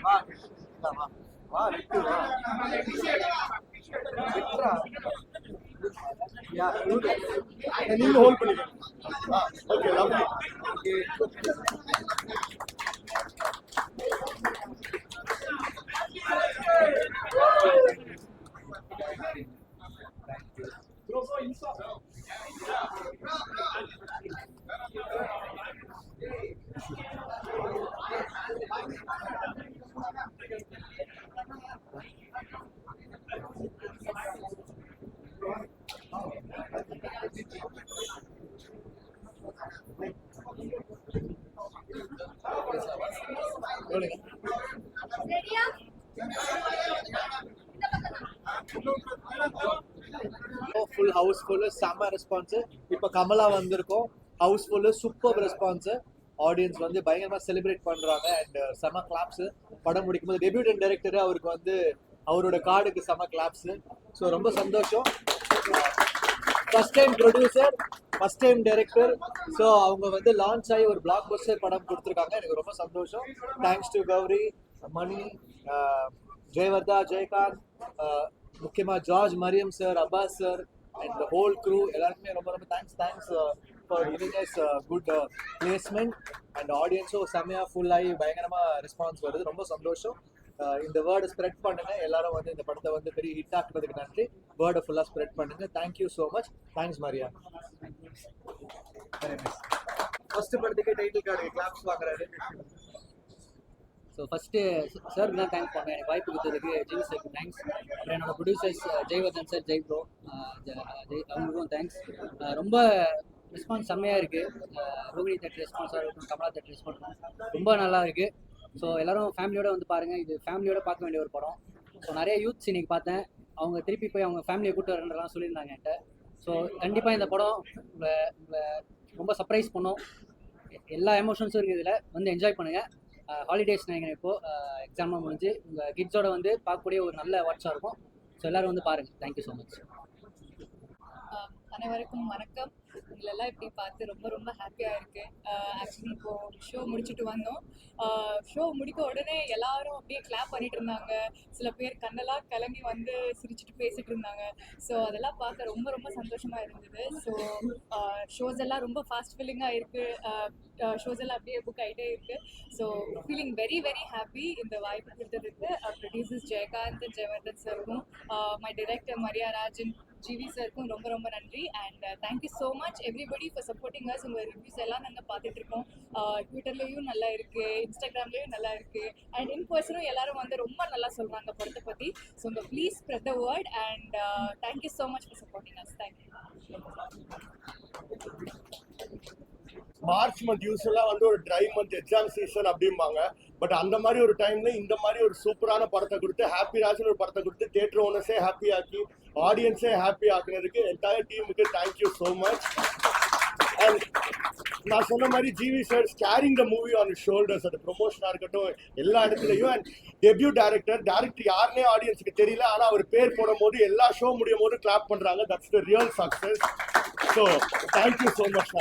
வா வா வா விட்டு வா விட்றா யா நீங்க ஹோல்ட் பண்ணிக்கோங்க. Okay lovely. ஃபுல் ஹவுஸ்ஃபுல் செம்ம ரெஸ்பான்ஸ். இப்போ கமலா வந்திருக்கோம், ஹவுஸ்ஃபுல் சூப்பர் ரெஸ்பான்ஸ். ஆடியன்ஸ் வந்து பயங்கரமா செலிப்ரேட் பண்றாங்க அண்ட் செம கிளாப்ஸ். படம் முடிக்கும் போது டெபியூட்டன் டைரக்டர் அவருக்கு வந்து அவரோட கார்டுக்கு செம கிளாப்ஸ். ஸோ ரொம்ப சந்தோஷம். First time producer, first time director. So அவங்க வந்து லான்ச் ஆகி ஒரு பிளாக் பஸ்டர் படம் கொடுத்துருக்காங்க. எனக்கு ரொம்ப சந்தோஷம். தேங்க்ஸ் டு கௌரி, மணி, ஜெயவர்தா, ஜெயகாந்த், முக்கியமாக George, Mariam sir, Abbas sir and whole crew எல்லாருக்குமே ரொம்ப ரொம்ப thanks. For giving us good placement. And ஆடியன்ஸும் செம்மையாக ஃபுல்லாகி பயங்கரமாக ரெஸ்பான்ஸ் வருது. ரொம்ப சந்தோஷம். இந்த வேர்டை ஸ்ப்ரெட் பண்ணுங்க. எல்லாரும் வந்து இந்த படத்தை வந்து பெரிய ஹிட் ஆக்குறதுக்கு நன்றி. வேர்டை ஃபுல்லாக ஸ்ப்ரெட் பண்ணுங்க. Thank you so much. Thanks Maria. First படத்துக்கு டைட்டில் கார்டு கிளாப்ஸ் வாங்குறாரு. ஸோ ஃபஸ்ட்டு சாருக்கு தான் தேங்க்ஸ் பண்ணுறேன், எனக்கு வாய்ப்பு கொடுத்ததுக்கு. ஜிவி சாருக்கு தேங்க்ஸ். அப்புறம் என்னோட producers Jaivardhan sir, Jai bro, அவங்களுக்கும் தேங்க்ஸ். ரொம்ப ரெஸ்பான்ஸ் செம்மையாக இருக்குது. ரோகிணி தேட்டர் ரெஸ்பான்ஸாக இருக்கட்டும், கமலா தேட்டர் ரெஸ்பான்ஸ் ரொம்ப நல்லா இருக்குது. ஸோ எல்லோரும் ஃபேமிலியோட வந்து பாருங்கள். இது ஃபேமிலியோட பார்க்க வேண்டிய ஒரு படம். ஸோ நிறைய யூத்ஸ் இன்னைக்கு பார்த்தேன், அவங்க திருப்பி போய் அவங்க ஃபேமிலியை கூப்பிட்டு வரேன்றலாம் சொல்லியிருந்தாங்க என்கிட்ட. ஸோ கண்டிப்பாக இந்த படம் ரொம்ப சர்ப்ரைஸ் பண்ணும். எல்லா எமோஷன்ஸும் இருக்குது இதில். வந்து என்ஜாய் பண்ணுங்கள். ஹாலிடேஸ் நினைக்கிறேன் இப்போது எக்ஸாமாக முடிஞ்சு உங்கள் கிட்ஸோட வந்து பார்க்கக்கூடிய ஒரு நல்ல வாட்சாக இருக்கும். ஸோ எல்லோரும் வந்து பாருங்கள். Thank you so much. அனைவருக்கும் வணக்கம். உங்களெல்லாம் இப்படி பார்த்து ரொம்ப ரொம்ப ஹாப்பியாக இருக்குது. ஆக்சுவலி இப்போது ஷோ முடிச்சுட்டு வந்தோம். ஷோ முடிக்க உடனே எல்லாரும் அப்படியே கிளாப் பண்ணிட்டு இருந்தாங்க. சில பேர் கண்ணெல்லாம் கிளம்பி வந்து சிரிச்சுட்டு பேசிட்டு இருந்தாங்க. ஸோ அதெல்லாம் பார்க்க ரொம்ப ரொம்ப சந்தோஷமாக இருந்தது. ஸோ ஷோஸ் எல்லாம் ரொம்ப ஃபாஸ்ட் ஃபில்லிங்காக இருக்குது. ஷோஸ் எல்லாம் அப்படியே புக் ஆகிட்டே இருக்குது. So feeling very very happy. இந்த வாய்ப்பு கொடுத்ததுக்கு ப்ரொடியூசர்ஸ் ஜெயகாந்த், ஜெயவர்தன் சாருக்கும், மை டைரக்டர் மரியா ராஜன், ஜிவி சாருக்கும் ரொம்ப ரொம்ப நன்றி. And thank you so much everybody for supporting us. உங்கள் ரிவ்யூஸ் எல்லாம் நாங்கள் பார்த்துட்டு இருக்கோம். ட்விட்டர்லேயும் நல்லா இருக்குது, இன்ஸ்டாகிராம்லேயும் நல்லா இருக்குது, அண்ட் இன் பர்சனும் எல்லாரும் வந்து ரொம்ப நல்லா சொல்கிறாங்க படத்தை பற்றி. ஸோ உங்கள் please spread the word and thank you so much for supporting as. Thank you. March month யூஸ்வலா வந்து ஒரு ட்ரை மந்த், எக்ஸாம் சீசன் அப்படிம்பாங்க. பட் அந்த மாதிரி ஒரு டைம்ல இந்த மாதிரி ஒரு சூப்பரான படத்தை கொடுத்து, ஹாப்பி ராஜ்னு ஒரு படத்தை கொடுத்து தியேட்டர் ஓனர்ஸே ஹாப்பி ஆக்கி, ஆடியன்ஸே ஹாப்பி ஆக்குனதுக்கு என்டையர் டீமுக்கு தேங்க்யூ ஸோ மச். அண்ட் நான் சொன்ன மாதிரி GV sir carrying the movie on his shoulders. அது ப்ரொமோஷனாக இருக்கட்டும் எல்லா இடத்துலையும். அண்ட் டெபியூ டேரக்டர் யாருன்னே ஆடியன்ஸுக்கு தெரியல, ஆனால் அவர் பேர் போடும் போது எல்லா ஷோ முடியும் போது கிளாப் பண்ணுறாங்க. That's the real success. So thank you so much.